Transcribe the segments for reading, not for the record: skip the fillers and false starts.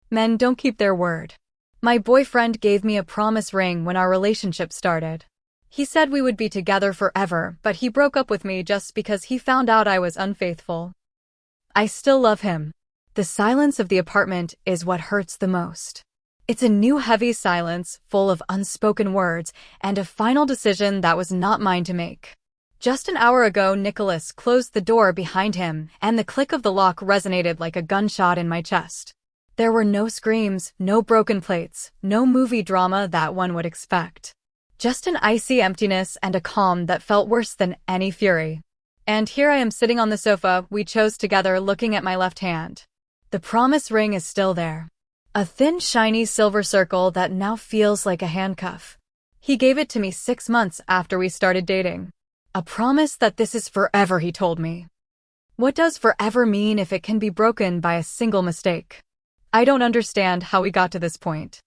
Men don't keep their word. My boyfriend gave me a promise ring when our relationship started. He said we would be together forever, but he broke up with me just because he found out I was unfaithful. I still love him. The silence of the apartment is what hurts the most. It's a new heavy silence, full of unspoken words, and a final decision that was not mine to make. Just an hour ago, Nicholas closed the door behind him, and the click of the lock resonated like a gunshot in my chest. There were no screams, no broken plates, no movie drama that one would expect. Just an icy emptiness and a calm that felt worse than any fury. And here I am sitting on the sofa we chose together, looking at my left hand. The promise ring is still there. A thin, shiny silver circle that now feels like a handcuff. He gave it to me 6 months after we started dating. A promise that this is forever, he told me. What does forever mean if it can be broken by a single mistake? I don't understand how we got to this point.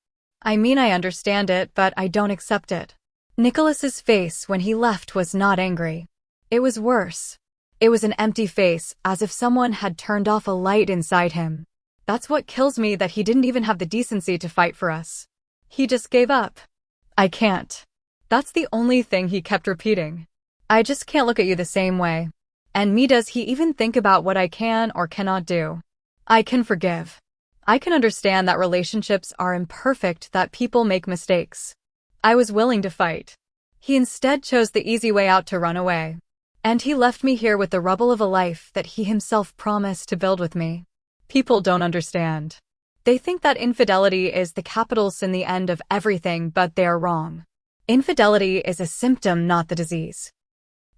I mean, I understand it, but I don't accept it. Nicholas's face when he left was not angry. It was worse. It was an empty face, as if someone had turned off a light inside him. That's what kills me, that he didn't even have the decency to fight for us. He just gave up. I can't. That's the only thing he kept repeating. I just can't look at you the same way. And me, does he even think about what I can or cannot do? I can forgive. I can understand that relationships are imperfect, that people make mistakes. I was willing to fight. He instead chose the easy way out, to run away. And he left me here with the rubble of a life that he himself promised to build with me. People don't understand. They think that infidelity is the capital sin, the end of everything, but they are wrong. Infidelity is a symptom, not the disease.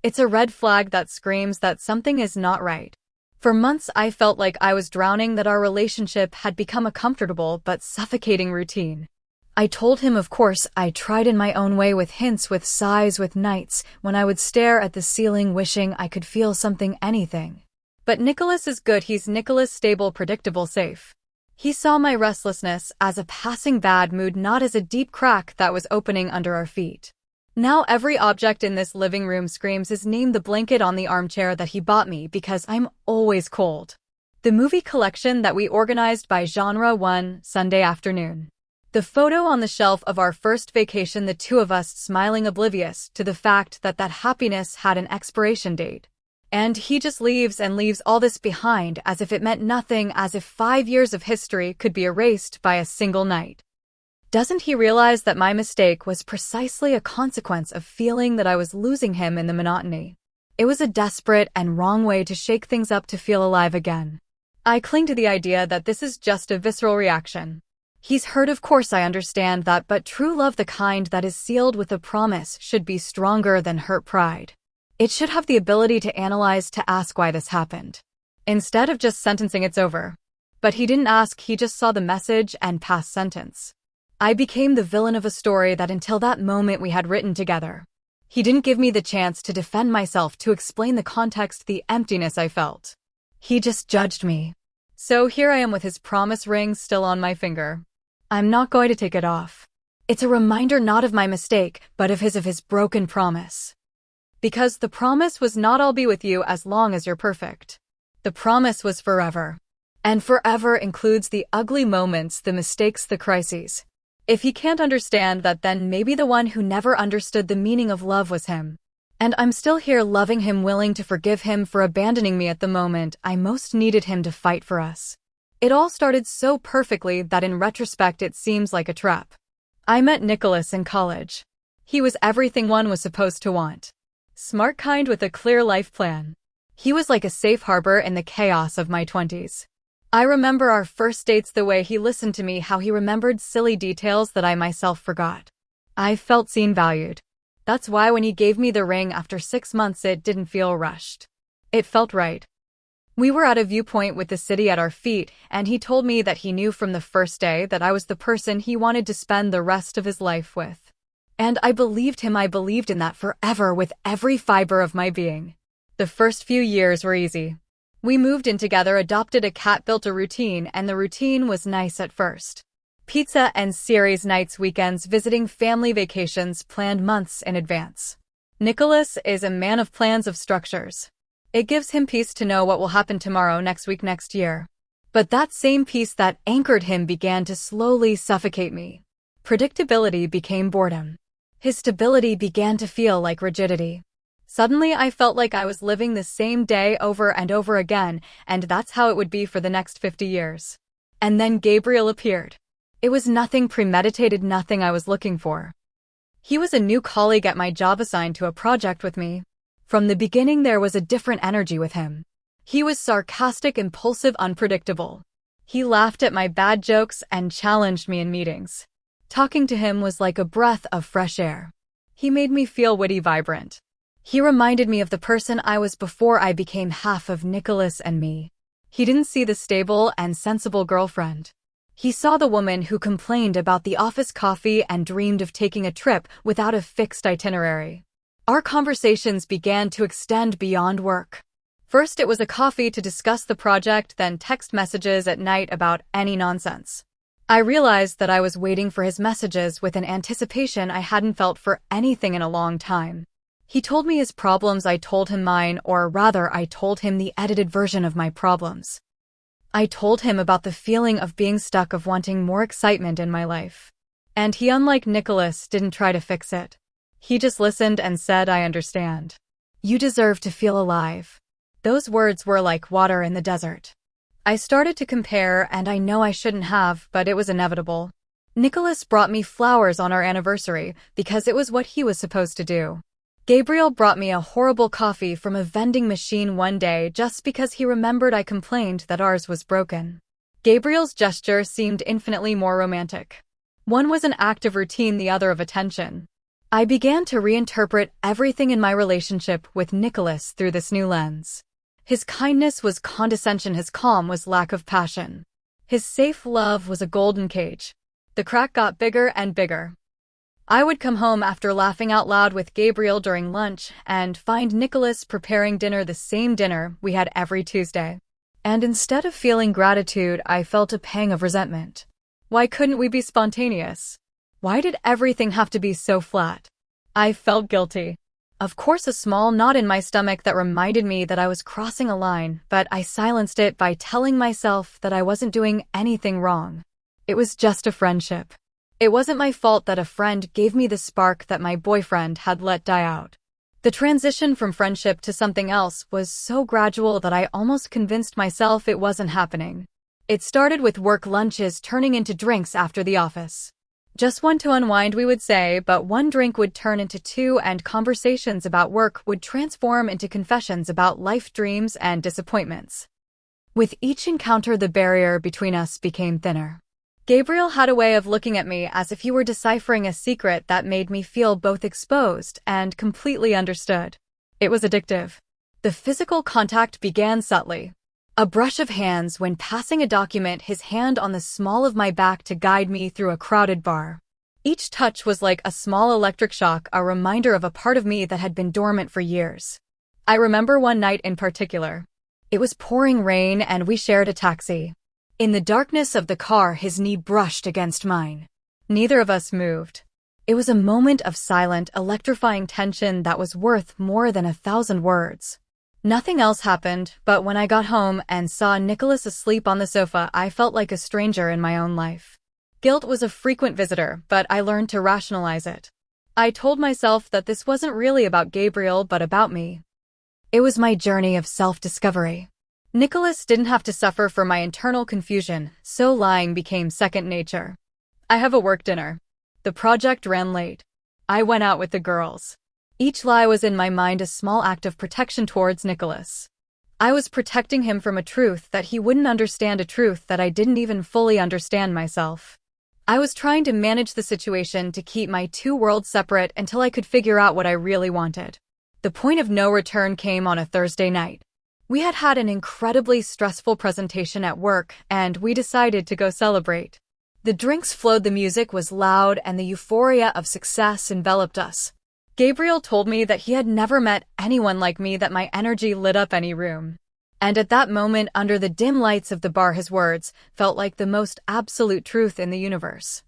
It's a red flag that screams that something is not right. For months I felt like I was drowning, that our relationship had become a comfortable but suffocating routine. I told him, of course. I tried in my own way, with hints, with sighs, with nights when I would stare at the ceiling wishing I could feel something, anything. But Nicholas is good. He's Nicholas, stable, predictable, safe. He saw my restlessness as a passing bad mood, not as a deep crack that was opening under our feet. Now every object in this living room screams his name. The blanket on the armchair that he bought me because I'm always cold. The movie collection that we organized by genre one Sunday afternoon. The photo on the shelf of our first vacation, the two of us smiling, oblivious to the fact that that happiness had an expiration date. And he just leaves and leaves all this behind, as if it meant nothing, as if 5 years of history could be erased by a single night. Doesn't he realize that my mistake was precisely a consequence of feeling that I was losing him in the monotony? It was a desperate and wrong way to shake things up, to feel alive again. I cling to the idea that this is just a visceral reaction. He's hurt, of course, I understand that, but true love, the kind that is sealed with a promise, should be stronger than hurt pride. It should have the ability to analyze, to ask why this happened, instead of just sentencing it's over. But he didn't ask, he just saw the message and passed sentence. I became the villain of a story that until that moment we had written together. He didn't give me the chance to defend myself, to explain the context, the emptiness I felt. He just judged me. So here I am with his promise ring still on my finger. I'm not going to take it off. It's a reminder not of my mistake, but of his broken promise. Because the promise was not, I'll be with you as long as you're perfect. The promise was forever. And forever includes the ugly moments, the mistakes, the crises. If he can't understand that, then maybe the one who never understood the meaning of love was him. And I'm still here, loving him, willing to forgive him for abandoning me at the moment I most needed him to fight for us. It all started so perfectly that in retrospect it seems like a trap. I met Nicholas in college. He was everything one was supposed to want. Smart, kind, with a clear life plan. He was like a safe harbor in the chaos of my 20s. I remember our first dates, the way he listened to me, how he remembered silly details that I myself forgot. I felt seen, valued. That's why when he gave me the ring after 6 months, it didn't feel rushed. It felt right. We were at a viewpoint with the city at our feet, and he told me that he knew from the first day that I was the person he wanted to spend the rest of his life with. And I believed him. I believed in that forever with every fiber of my being. The first few years were easy. We moved in together, adopted a cat, built a routine, and the routine was nice at first. Pizza and series nights, weekends, visiting, family vacations planned months in advance. Nicholas is a man of plans, of structures. It gives him peace to know what will happen tomorrow, next week, next year. But that same peace that anchored him began to slowly suffocate me. Predictability became boredom. His stability began to feel like rigidity. Suddenly, I felt like I was living the same day over and over again, and that's how it would be for the next 50 years. And then Gabriel appeared. It was nothing premeditated, nothing I was looking for. He was a new colleague at my job assigned to a project with me. From the beginning, there was a different energy with him. He was sarcastic, impulsive, unpredictable. He laughed at my bad jokes and challenged me in meetings. Talking to him was like a breath of fresh air. He made me feel witty, vibrant. He reminded me of the person I was before I became half of Nicholas and me. He didn't see the stable and sensible girlfriend. He saw the woman who complained about the office coffee and dreamed of taking a trip without a fixed itinerary. Our conversations began to extend beyond work. First, it was a coffee to discuss the project, then text messages at night about any nonsense. I realized that I was waiting for his messages with an anticipation I hadn't felt for anything in a long time. He told me his problems, I told him mine, or rather, I told him the edited version of my problems. I told him about the feeling of being stuck, of wanting more excitement in my life. And he, unlike Nicholas, didn't try to fix it. He just listened and said, "I understand. You deserve to feel alive." Those words were like water in the desert. I started to compare, and I know I shouldn't have, but it was inevitable. Nicholas brought me flowers on our anniversary because it was what he was supposed to do. Gabriel brought me a horrible coffee from a vending machine one day just because he remembered I complained that ours was broken. Gabriel's gesture seemed infinitely more romantic. One was an act of routine, the other of attention. I began to reinterpret everything in my relationship with Nicholas through this new lens. His kindness was condescension, his calm was lack of passion. His safe love was a golden cage. The crack got bigger and bigger. I would come home after laughing out loud with Gabriel during lunch and find Nicholas preparing dinner, the same dinner we had every Tuesday. And instead of feeling gratitude, I felt a pang of resentment. Why couldn't we be spontaneous? Why did everything have to be so flat? I felt guilty. Of course, a small knot in my stomach that reminded me that I was crossing a line, but I silenced it by telling myself that I wasn't doing anything wrong. It was just a friendship. It wasn't my fault that a friend gave me the spark that my boyfriend had let die out. The transition from friendship to something else was so gradual that I almost convinced myself it wasn't happening. It started with work lunches turning into drinks after the office. Just one to unwind, we would say, but one drink would turn into two, and conversations about work would transform into confessions about life, dreams, and disappointments. With each encounter, the barrier between us became thinner. Gabriel had a way of looking at me as if he were deciphering a secret that made me feel both exposed and completely understood. It was addictive. The physical contact began subtly. A brush of hands when passing a document, his hand on the small of my back to guide me through a crowded bar. Each touch was like a small electric shock, a reminder of a part of me that had been dormant for years. I remember one night in particular. It was pouring rain and we shared a taxi. In the darkness of the car, his knee brushed against mine. Neither of us moved. It was a moment of silent, electrifying tension that was worth more than 1,000 words. Nothing else happened, but when I got home and saw Nicholas asleep on the sofa, I felt like a stranger in my own life. Guilt was a frequent visitor, but I learned to rationalize it. I told myself that this wasn't really about Gabriel, but about me. It was my journey of self-discovery. Nicholas didn't have to suffer for my internal confusion, so lying became second nature. I have a work dinner. The project ran late. I went out with the girls. Each lie was in my mind a small act of protection towards Nicholas. I was protecting him from a truth that he wouldn't understand, a truth that I didn't even fully understand myself. I was trying to manage the situation to keep my two worlds separate until I could figure out what I really wanted. The point of no return came on a Thursday night. We had had an incredibly stressful presentation at work, and we decided to go celebrate. The drinks flowed, the music was loud, and the euphoria of success enveloped us. Gabriel told me that he had never met anyone like me, that my energy lit up any room. And at that moment, under the dim lights of the bar, his words felt like the most absolute truth in the universe.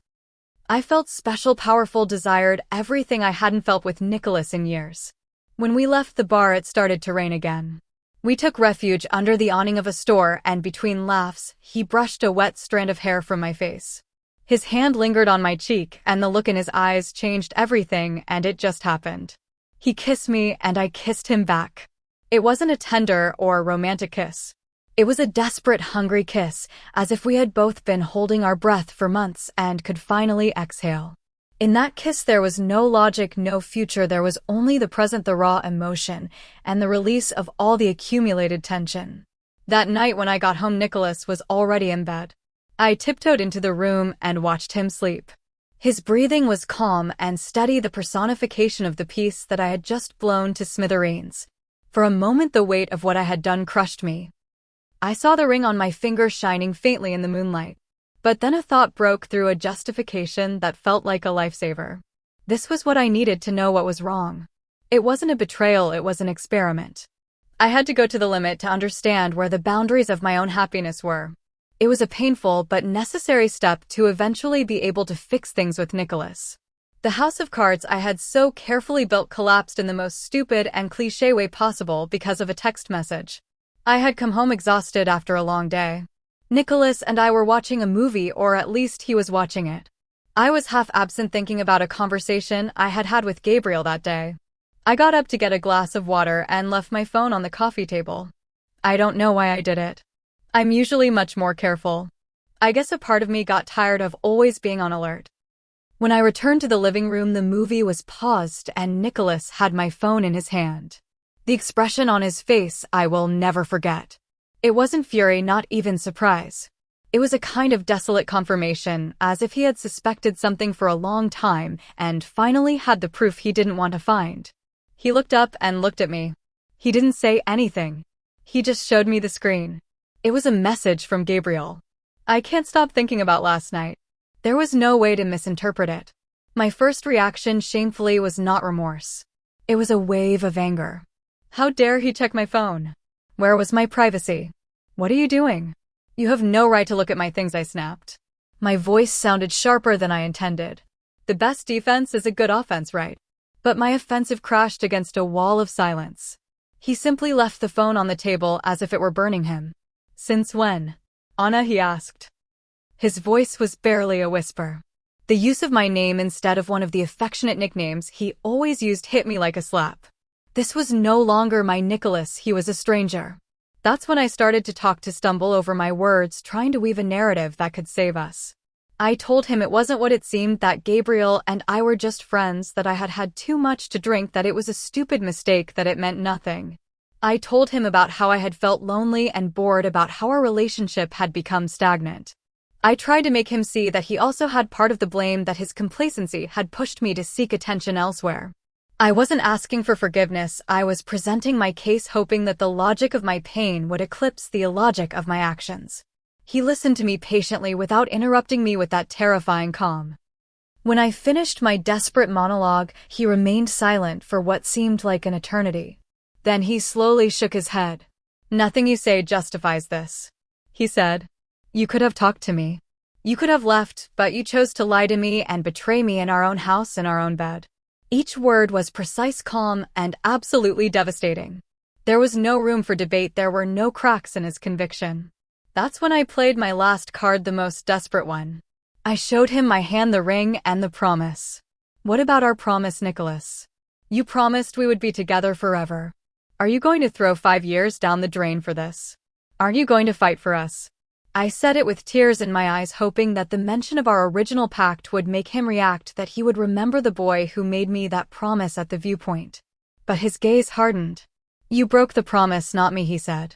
I felt special, powerful, desired, everything I hadn't felt with Nicholas in years. When we left the bar, it started to rain again. We took refuge under the awning of a store, and between laughs, he brushed a wet strand of hair from my face. His hand lingered on my cheek, and the look in his eyes changed everything, and it just happened. He kissed me, and I kissed him back. It wasn't a tender or romantic kiss. It was a desperate, hungry kiss, as if we had both been holding our breath for months and could finally exhale. In that kiss there was no logic, no future, there was only the present, the raw emotion, and the release of all the accumulated tension. That night when I got home, Nicholas was already in bed. I tiptoed into the room and watched him sleep. His breathing was calm and steady, the personification of the peace that I had just blown to smithereens. For a moment the weight of what I had done crushed me. I saw the ring on my finger shining faintly in the moonlight. But then a thought broke through, a justification that felt like a lifesaver. This was what I needed to know what was wrong. It wasn't a betrayal, it was an experiment. I had to go to the limit to understand where the boundaries of my own happiness were. It was a painful but necessary step to eventually be able to fix things with Nicholas. The house of cards I had so carefully built collapsed in the most stupid and cliché way possible because of a text message. I had come home exhausted after a long day. Nicholas and I were watching a movie, or at least he was watching it. I was half absent thinking about a conversation I had had with Gabriel that day. I got up to get a glass of water and left my phone on the coffee table. I don't know why I did it. I'm usually much more careful. I guess a part of me got tired of always being on alert. When I returned to the living room, the movie was paused and Nicholas had my phone in his hand. The expression on his face I will never forget. It wasn't fury, not even surprise. It was a kind of desolate confirmation, as if he had suspected something for a long time and finally had the proof he didn't want to find. He looked up and looked at me. He didn't say anything. He just showed me the screen. It was a message from Gabriel. I can't stop thinking about last night. There was no way to misinterpret it. My first reaction, shamefully, was not remorse. It was a wave of anger. How dare he check my phone? Where was my privacy? What are you doing? You have no right to look at my things, I snapped. My voice sounded sharper than I intended. The best defense is a good offense, right? But my offensive crashed against a wall of silence. He simply left the phone on the table as if it were burning him. Since when? Anna, he asked. His voice was barely a whisper. The use of my name instead of one of the affectionate nicknames he always used hit me like a slap. This was no longer my Nicholas, he was a stranger. That's when I started to stumble over my words, trying to weave a narrative that could save us. I told him it wasn't what it seemed, that Gabriel and I were just friends, that I had had too much to drink, that it was a stupid mistake, that it meant nothing. I told him about how I had felt lonely and bored, about how our relationship had become stagnant. I tried to make him see that he also had part of the blame, that his complacency had pushed me to seek attention elsewhere. I wasn't asking for forgiveness, I was presenting my case, hoping that the logic of my pain would eclipse the illogic of my actions. He listened to me patiently without interrupting me with that terrifying calm. When I finished my desperate monologue, he remained silent for what seemed like an eternity. Then he slowly shook his head. Nothing you say justifies this, he said. You could have talked to me. You could have left, but you chose to lie to me and betray me in our own house, in our own bed. Each word was precise, calm, and absolutely devastating. There was no room for debate, there were no cracks in his conviction. That's when I played my last card, the most desperate one. I showed him my hand, the ring, and the promise. What about our promise, Nicholas? You promised we would be together forever. Are you going to throw 5 years down the drain for this? Aren't you going to fight for us? I said it with tears in my eyes, hoping that the mention of our original pact would make him react, that he would remember the boy who made me that promise at the viewpoint. But his gaze hardened. You broke the promise, not me, he said.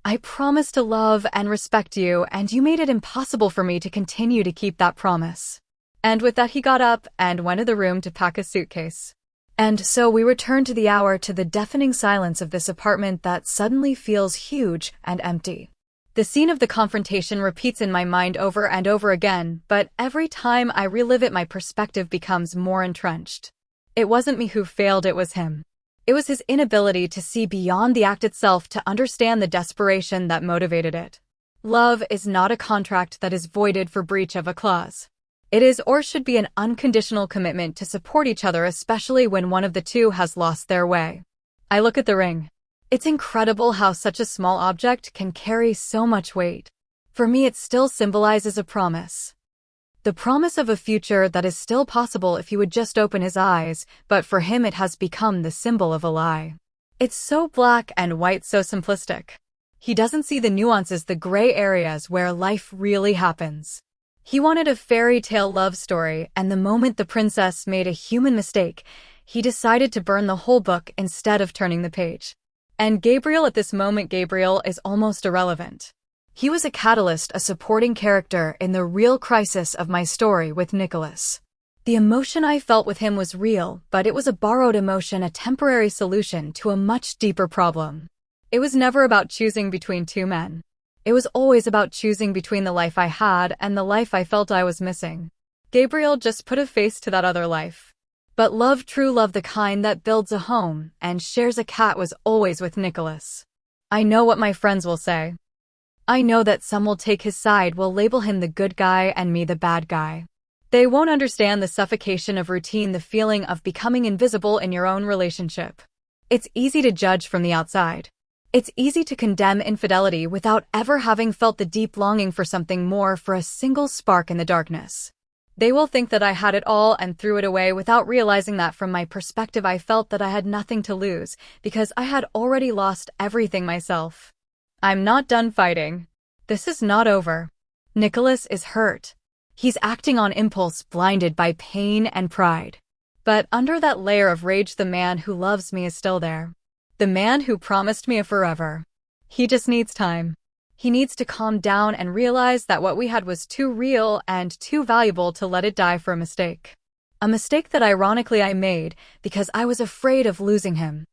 I promised to love and respect you, and you made it impossible for me to continue to keep that promise. And with that he got up and went to the room to pack a suitcase. And so we returned to the hour, to the deafening silence of this apartment that suddenly feels huge and empty. The scene of the confrontation repeats in my mind over and over again, but every time I relive it, my perspective becomes more entrenched. It wasn't me who failed, it was him. It was his inability to see beyond the act itself, to understand the desperation that motivated it. Love is not a contract that is voided for breach of a clause. It is, or should be, an unconditional commitment to support each other, especially when one of the two has lost their way. I look at the ring. It's incredible how such a small object can carry so much weight. For me, it still symbolizes a promise. The promise of a future that is still possible if he would just open his eyes, but for him it has become the symbol of a lie. It's so black and white, so simplistic. He doesn't see the nuances, the gray areas where life really happens. He wanted a fairy tale love story, and the moment the princess made a human mistake, he decided to burn the whole book instead of turning the page. And Gabriel, at this moment, Gabriel is almost irrelevant. He was a catalyst, a supporting character in the real crisis of my story with Nicholas. The emotion I felt with him was real, but it was a borrowed emotion, a temporary solution to a much deeper problem. It was never about choosing between two men. It was always about choosing between the life I had and the life I felt I was missing. Gabriel just put a face to that other life. But love, true love, the kind that builds a home and shares a cat, was always with Nicholas. I know what my friends will say. I know that some will take his side, will label him the good guy and me the bad guy. They won't understand the suffocation of routine, the feeling of becoming invisible in your own relationship. It's easy to judge from the outside. It's easy to condemn infidelity without ever having felt the deep longing for something more, for a single spark in the darkness. They will think that I had it all and threw it away without realizing that from my perspective I felt that I had nothing to lose because I had already lost everything myself. I'm not done fighting. This is not over. Nicholas is hurt. He's acting on impulse, blinded by pain and pride. But under that layer of rage, the man who loves me is still there. The man who promised me a forever. He just needs time. He needs to calm down and realize that what we had was too real and too valuable to let it die for a mistake. A mistake that ironically I made because I was afraid of losing him.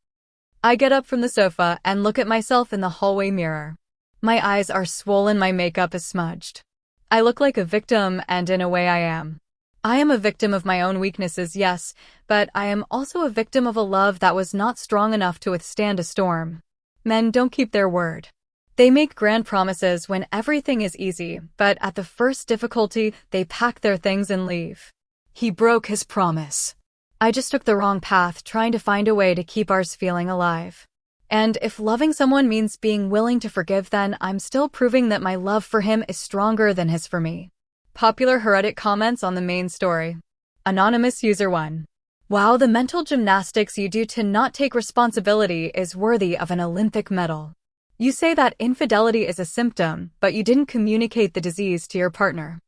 I get up from the sofa and look at myself in the hallway mirror. My eyes are swollen, my makeup is smudged. I look like a victim, and in a way I am. I am a victim of my own weaknesses, yes, but I am also a victim of a love that was not strong enough to withstand a storm. Men don't keep their word. They make grand promises when everything is easy, but at the first difficulty, they pack their things and leave. He broke his promise. I just took the wrong path, trying to find a way to keep ours feeling alive. And if loving someone means being willing to forgive, then I'm still proving that my love for him is stronger than his for me. Popular Reddit comments on the main story. Anonymous User 1. Wow, the mental gymnastics you do to not take responsibility is worthy of an Olympic medal. You say that infidelity is a symptom, but you didn't communicate the disease to your partner.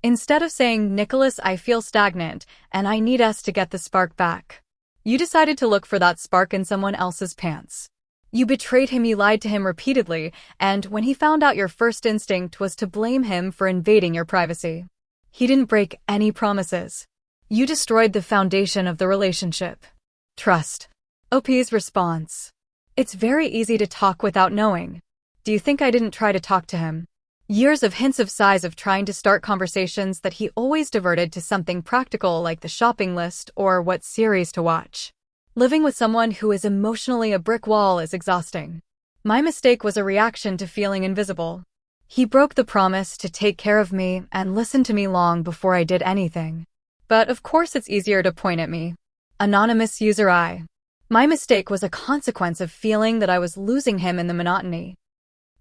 Instead of saying, Nicholas, I feel stagnant, and I need us to get the spark back, you decided to look for that spark in someone else's pants. You betrayed him, you lied to him repeatedly, and when he found out, your first instinct was to blame him for invading your privacy. He didn't break any promises. You destroyed the foundation of the relationship. Trust. OP's response. It's very easy to talk without knowing. Do you think I didn't try to talk to him? Years of hints of sighs of trying to start conversations that he always diverted to something practical like the shopping list or what series to watch. Living with someone who is emotionally a brick wall is exhausting. My mistake was a reaction to feeling invisible. He broke the promise to take care of me and listen to me long before I did anything. But of course it's easier to point at me. Anonymous User I. My mistake was a consequence of feeling that I was losing him in the monotony.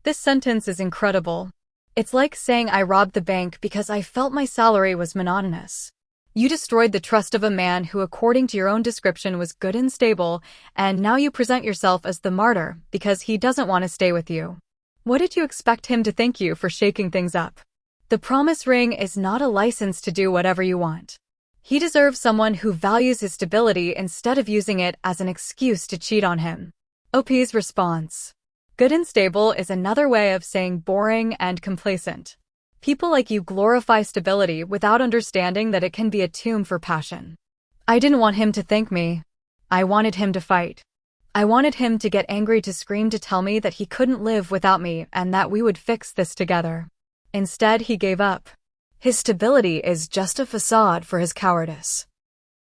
This sentence is incredible. It's like saying I robbed the bank because I felt my salary was monotonous. You destroyed the trust of a man who, according to your own description, was good and stable, and now you present yourself as the martyr because he doesn't want to stay with you. What did you expect him to thank you for shaking things up? The promise ring is not a license to do whatever you want. He deserves someone who values his stability instead of using it as an excuse to cheat on him. OP's response. Good and stable is another way of saying boring and complacent. People like you glorify stability without understanding that it can be a tomb for passion. I didn't want him to thank me. I wanted him to fight. I wanted him to get angry, to scream, to tell me that he couldn't live without me and that we would fix this together. Instead, he gave up. His stability is just a facade for his cowardice.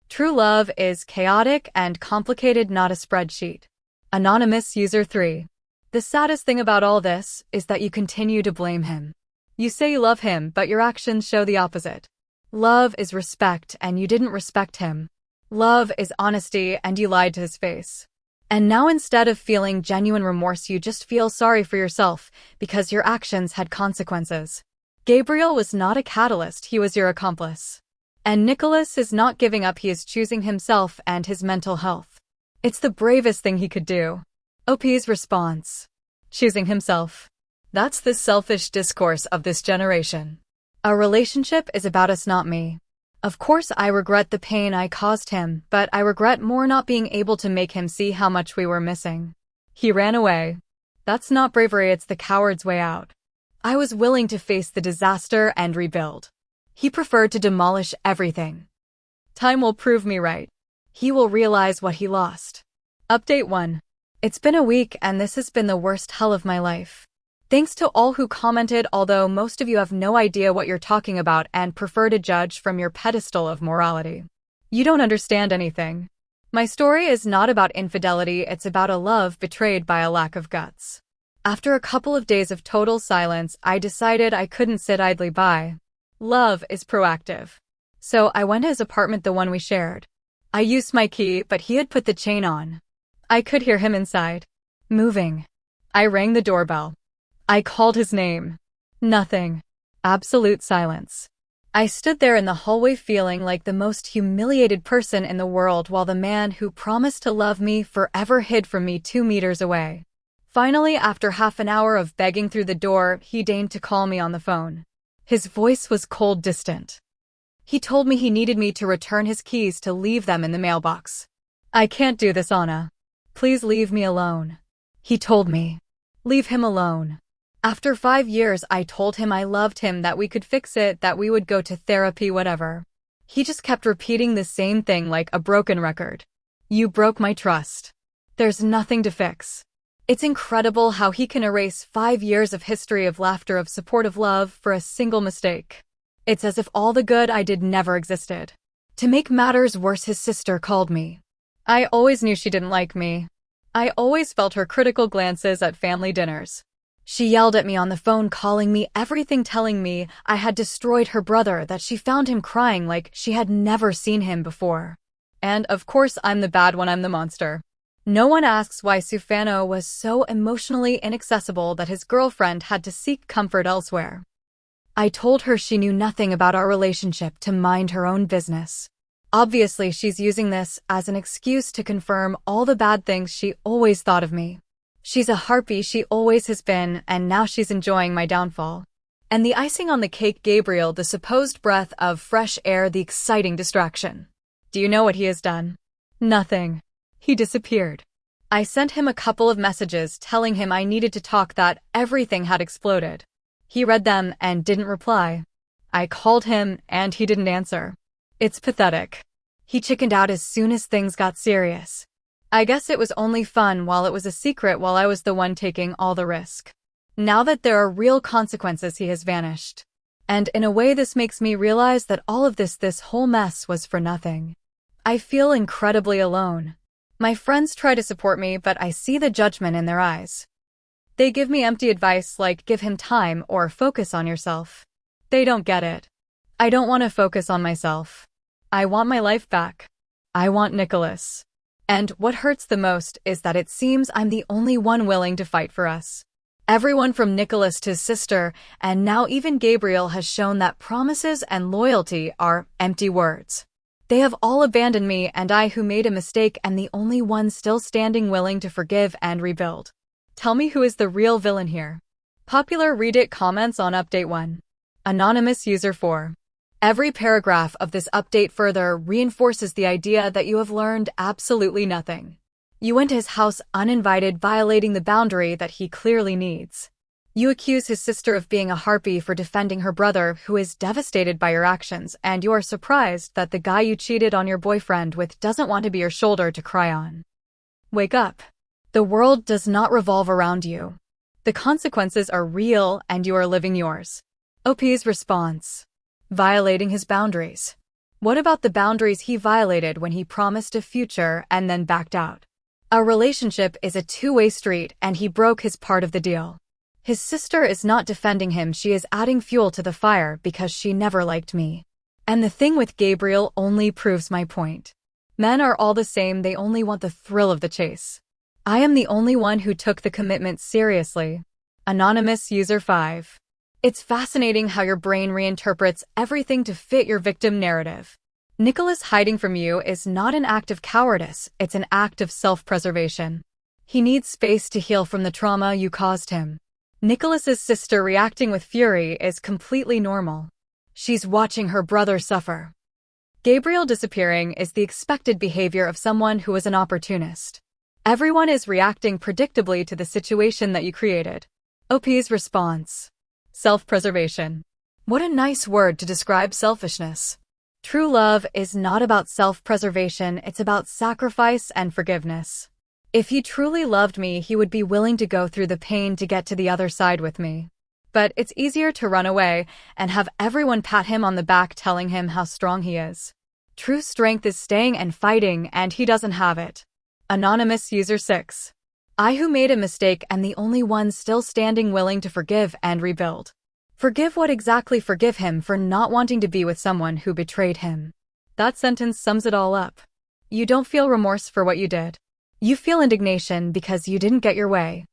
True love is chaotic and complicated, not a spreadsheet. Anonymous User 3. The saddest thing about all this is that you continue to blame him. You say you love him, but your actions show the opposite. Love is respect, and you didn't respect him. Love is honesty, and you lied to his face. And now instead of feeling genuine remorse, you just feel sorry for yourself because your actions had consequences. Gabriel was not a catalyst, he was your accomplice. And Nicholas is not giving up, he is choosing himself and his mental health. It's the bravest thing he could do. OP's response. Choosing himself. That's the selfish discourse of this generation. A relationship is about us, not me. Of course I regret the pain I caused him, but I regret more not being able to make him see how much we were missing. He ran away. That's not bravery, it's the coward's way out. I was willing to face the disaster and rebuild. He preferred to demolish everything. Time will prove me right. He will realize what he lost. Update 1. It's been a week and this has been the worst hell of my life. Thanks to all who commented, although most of you have no idea what you're talking about and prefer to judge from your pedestal of morality. You don't understand anything. My story is not about infidelity, it's about a love betrayed by a lack of guts. After a couple of days of total silence, I decided I couldn't sit idly by. Love is proactive. So I went to his apartment, the one we shared. I used my key, but he had put the chain on. I could hear him inside, moving. I rang the doorbell. I called his name. Nothing. Absolute silence. I stood there in the hallway feeling like the most humiliated person in the world while the man who promised to love me forever hid from me 2 meters away. Finally, after half an hour of begging through the door, he deigned to call me on the phone. His voice was cold, distant. He told me he needed me to return his keys to leave them in the mailbox. I can't do this, Anna. Please leave me alone. He told me. Leave him alone. After 5 years, I told him I loved him, that we could fix it, that we would go to therapy, whatever. He just kept repeating the same thing like a broken record. You broke my trust. There's nothing to fix. It's incredible how he can erase 5 years of history, of laughter, of support, of love for a single mistake. It's as if all the good I did never existed. To make matters worse, his sister called me. I always knew she didn't like me. I always felt her critical glances at family dinners. She yelled at me on the phone, calling me everything, telling me I had destroyed her brother, that she found him crying like she had never seen him before. And of course I'm the bad one, I'm the monster. No one asks why Sufano was so emotionally inaccessible that his girlfriend had to seek comfort elsewhere. I told her she knew nothing about our relationship, to mind her own business. Obviously she's using this as an excuse to confirm all the bad things she always thought of me. She's a harpy, she always has been, and now she's enjoying my downfall. And the icing on the cake, Gabriel, the supposed breath of fresh air, the exciting distraction. Do you know what he has done? Nothing. He disappeared. I sent him a couple of messages telling him I needed to talk, that everything had exploded. He read them and didn't reply. I called him and he didn't answer. It's pathetic. He chickened out as soon as things got serious. I guess it was only fun while it was a secret, while I was the one taking all the risk. Now that there are real consequences, he has vanished. And in a way this makes me realize that all of this whole mess was for nothing. I feel incredibly alone. My friends try to support me, but I see the judgment in their eyes. They give me empty advice like give him time or focus on yourself. They don't get it. I don't want to focus on myself. I want my life back. I want Nicholas. And what hurts the most is that it seems I'm the only one willing to fight for us. Everyone from Nicholas to his sister, and now even Gabriel, has shown that promises and loyalty are empty words. They have all abandoned me, and I, who made a mistake, am the only one still standing, willing to forgive and rebuild. Tell me, who is the real villain here? Popular Reddit comments on Update 1. Anonymous User 4. Every paragraph of this update further reinforces the idea that you have learned absolutely nothing. You went to his house uninvited, violating the boundary that he clearly needs. You accuse his sister of being a harpy for defending her brother, who is devastated by your actions, and you are surprised that the guy you cheated on your boyfriend with doesn't want to be your shoulder to cry on. Wake up. The world does not revolve around you. The consequences are real, and you are living yours. OP's response. Violating his boundaries. What about the boundaries he violated when he promised a future and then backed out? A relationship is a two-way street, and he broke his part of the deal. His sister is not defending him, she is adding fuel to the fire because she never liked me. And the thing with Gabriel only proves my point. Men are all the same, they only want the thrill of the chase. I am the only one who took the commitment seriously. Anonymous User 5. It's fascinating how your brain reinterprets everything to fit your victim narrative. Nicholas hiding from you is not an act of cowardice, it's an act of self-preservation. He needs space to heal from the trauma you caused him. Nicholas's sister reacting with fury is completely normal. She's watching her brother suffer. Gabriel disappearing is the expected behavior of someone who is an opportunist. Everyone is reacting predictably to the situation that you created. OP's response. Self-preservation. What a nice word to describe selfishness. True love is not about self-preservation, it's about sacrifice and forgiveness. If he truly loved me, he would be willing to go through the pain to get to the other side with me. But it's easier to run away and have everyone pat him on the back telling him how strong he is. True strength is staying and fighting, and he doesn't have it. Anonymous User 6. I who made a mistake am the only one still standing willing to forgive and rebuild. Forgive what exactly? Forgive him for not wanting to be with someone who betrayed him. That sentence sums it all up. You don't feel remorse for what you did. You feel indignation because you didn't get your way.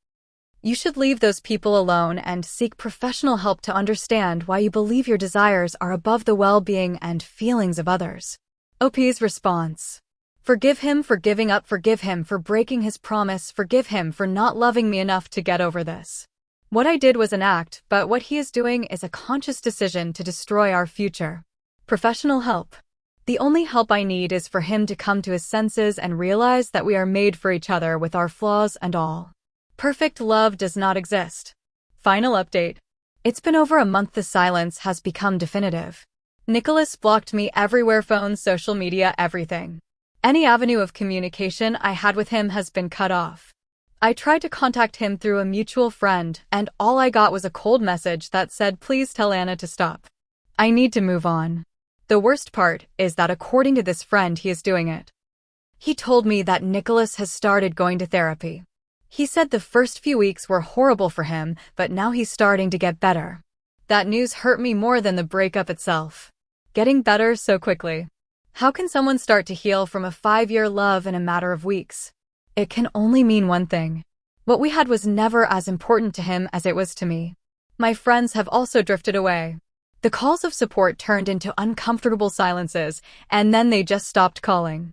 You should leave those people alone and seek professional help to understand why you believe your desires are above the well-being and feelings of others. OP's response. Forgive him for giving up, forgive him for breaking his promise, forgive him for not loving me enough to get over this. What I did was an act, but what he is doing is a conscious decision to destroy our future. Professional help. The only help I need is for him to come to his senses and realize that we are made for each other with our flaws and all. Perfect love does not exist. Final update. It's been over a month. The silence has become definitive. Nicholas blocked me everywhere: phone, social media, everything. Any avenue of communication I had with him has been cut off. I tried to contact him through a mutual friend, and all I got was a cold message that said, "Please tell Anna to stop. I need to move on." The worst part is that according to this friend, he is doing it. He told me that Nicholas has started going to therapy. He said the first few weeks were horrible for him, but now he's starting to get better. That news hurt me more than the breakup itself. Getting better so quickly. How can someone start to heal from a 5-year love in a matter of weeks? It can only mean one thing. What we had was never as important to him as it was to me. My friends have also drifted away. The calls of support turned into uncomfortable silences, and then they just stopped calling.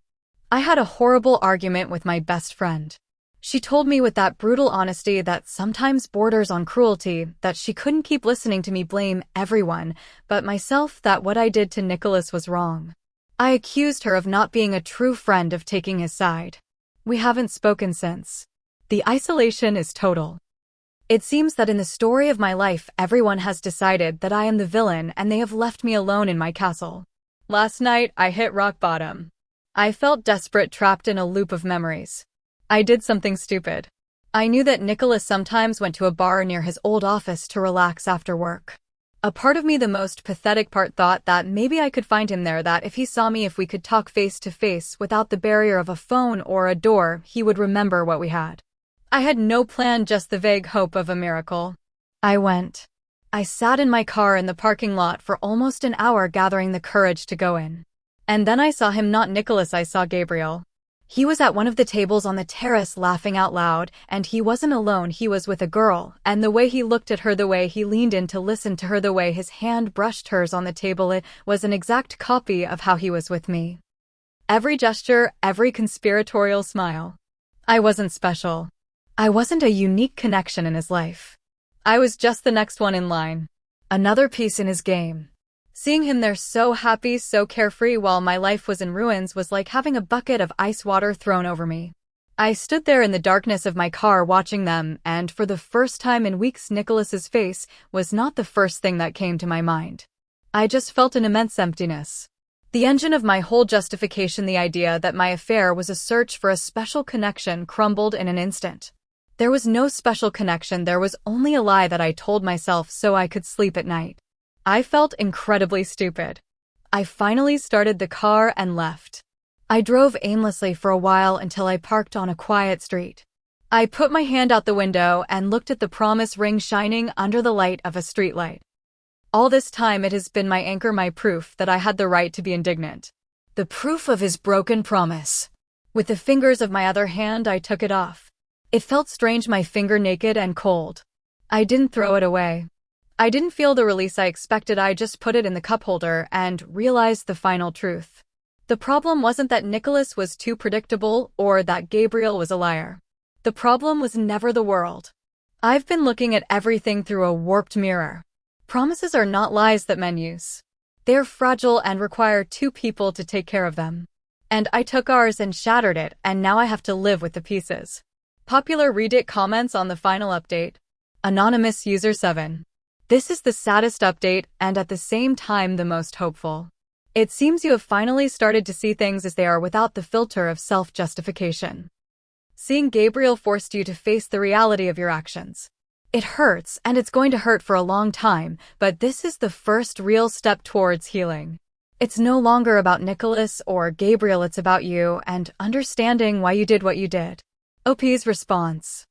I had a horrible argument with my best friend. She told me with that brutal honesty that sometimes borders on cruelty, that she couldn't keep listening to me blame everyone, but myself, that what I did to Nicholas was wrong. I accused her of not being a true friend, of taking his side. We haven't spoken since. The isolation is total. It seems that in the story of my life, everyone has decided that I am the villain and they have left me alone in my castle. Last night, I hit rock bottom. I felt desperate, trapped in a loop of memories. I did something stupid. I knew that Nicholas sometimes went to a bar near his old office to relax after work. A part of me, the most pathetic part, thought that maybe I could find him there, that if he saw me, if we could talk face to face without the barrier of a phone or a door, he would remember what we had. I had no plan, just the vague hope of a miracle. I went. I sat in my car in the parking lot for almost an hour, gathering the courage to go in. And then I saw him, not Nicholas, I saw Gabriel. He was at one of the tables on the terrace laughing out loud, and he wasn't alone, he was with a girl, and the way he looked at her, the way he leaned in to listen to her, the way his hand brushed hers on the table, it was an exact copy of how he was with me. Every gesture, every conspiratorial smile. I wasn't special. I wasn't a unique connection in his life. I was just the next one in line. Another piece in his game. Seeing him there so happy, so carefree while my life was in ruins was like having a bucket of ice water thrown over me. I stood there in the darkness of my car watching them, and for the first time in weeks, Nicholas's face was not the first thing that came to my mind. I just felt an immense emptiness. The engine of my whole justification, the idea that my affair was a search for a special connection, crumbled in an instant. There was no special connection, there was only a lie that I told myself so I could sleep at night. I felt incredibly stupid. I finally started the car and left. I drove aimlessly for a while until I parked on a quiet street. I put my hand out the window and looked at the promise ring shining under the light of a streetlight. All this time it has been my anchor, my proof that I had the right to be indignant. The proof of his broken promise. With the fingers of my other hand I took it off. It felt strange, my finger naked and cold. I didn't throw it away. I didn't feel the release I expected. I just put it in the cup holder and realized the final truth. The problem wasn't that Nicholas was too predictable or that Gabriel was a liar. The problem was never the world. I've been looking at everything through a warped mirror. Promises are not lies that men use. They're fragile and require two people to take care of them. And I took ours and shattered it, and now I have to live with the pieces. Popular Reddit comments on the final update. Anonymous User 7. This is the saddest update and at the same time the most hopeful. It seems you have finally started to see things as they are without the filter of self-justification. Seeing Gabriel forced you to face the reality of your actions. It hurts, and it's going to hurt for a long time, but this is the first real step towards healing. It's no longer about Nicholas or Gabriel, it's about you and understanding why you did what you did. OP's response.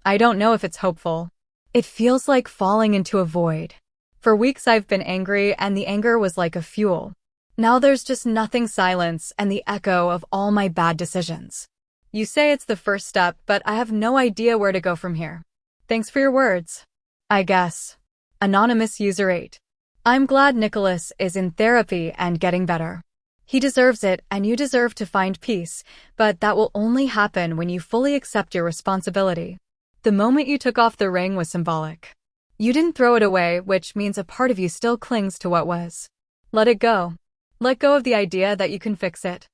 I don't know if it's hopeful. It feels like falling into a void. For weeks I've been angry, and the anger was like a fuel. Now there's just nothing, silence and the echo of all my bad decisions. You say it's the first step, but I have no idea where to go from here. Thanks for your words. I guess. Anonymous User 8. I'm glad Nicholas is in therapy and getting better. He deserves it, and you deserve to find peace, but that will only happen when you fully accept your responsibility. The moment you took off the ring was symbolic. You didn't throw it away, which means a part of you still clings to what was. Let it go. Let go of the idea that you can fix it.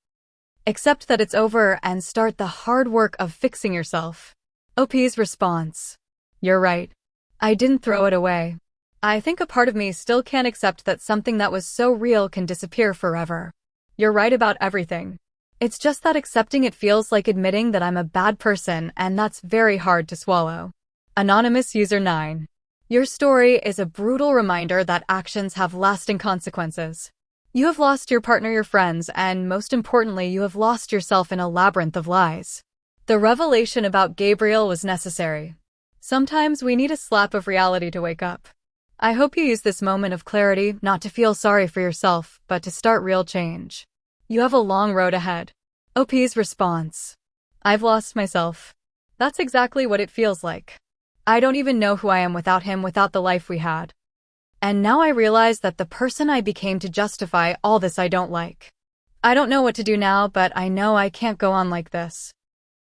Accept that it's over and start the hard work of fixing yourself. OP's response. You're right. I didn't throw it away. I think a part of me still can't accept that something that was so real can disappear forever. You're right about everything. It's just that accepting it feels like admitting that I'm a bad person, and that's very hard to swallow. Anonymous User 9. Your story is a brutal reminder that actions have lasting consequences. You have lost your partner, your friends, and most importantly, you have lost yourself in a labyrinth of lies. The revelation about Gabriel was necessary. Sometimes we need a slap of reality to wake up. I hope you use this moment of clarity not to feel sorry for yourself, but to start real change. You have a long road ahead. OP's response. I've lost myself. That's exactly what it feels like. I don't even know who I am without him, without the life we had. And now I realize that the person I became to justify all this I don't like. I don't know what to do now, but I know I can't go on like this.